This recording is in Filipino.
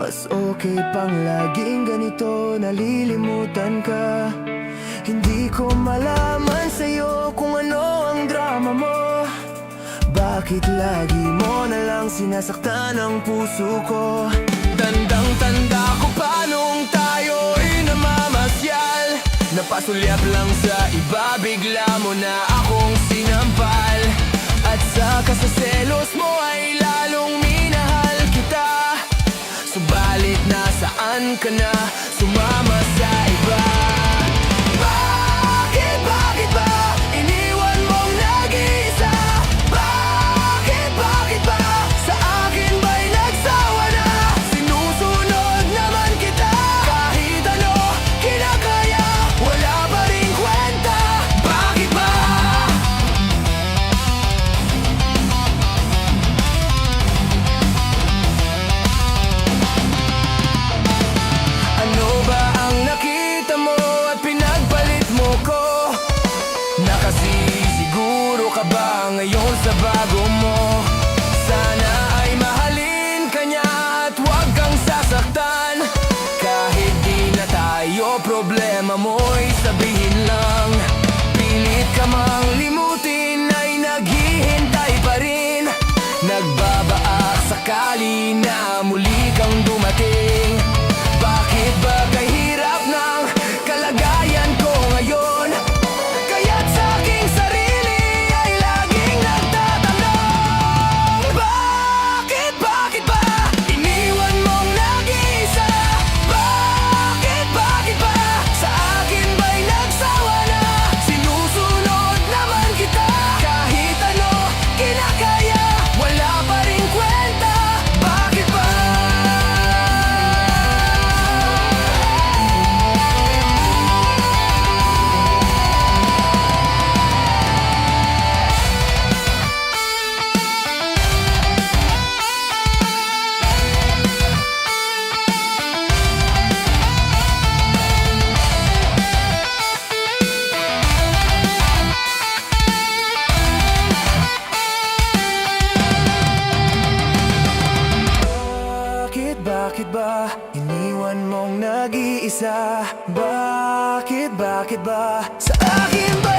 Mas okay pang laging ganito, nalilimutan ka. Hindi ko malaman sa'yo kung ano ang drama mo. Bakit lagi mo na lang sinasaktan ang puso ko? Tandang-tanda ko pa nung tayo'y namamasyal. Napasulyap lang sa iba, bigla mo na akong sinampal. At saka sa selos mo ay lalong minahal kita. Subalit nasaan ka na, sumama sa iba? Bakit ba iniwan mong nag-iisa? Bakit ba sa akin ba'y nagsawa na? Sinusunod naman kita, kahit ano kinakaya, wala pa ring kwenta. Bakit ba? Ano ba ang nakita mo at pinagpalit mo ko? Nakasisiguro ka ba ngayon sa bago mo? Sana ay mahalin ka niya at huwag kang sasaktan. Kahit di na tayo, problema mo'y sabihin lang. Pilit ka mang limutin ay naghihintay pa rin. Nagbabaak sakali na muli kang dumating. Bakit ba kahirap ng kalagayan ko ngayon? Kaya't sa aking sarili ay laging nagtatanong. Bakit ba iniwan mong nag-iisa? Bakit ba sa akin ba'y nagsawa na? Sinusunod naman kita, kahit ano kinakaya, wala pa ring kwenta. Bakit ba? Bakit ba iniwan mong nag-iisa? Bakit ba sa akin ba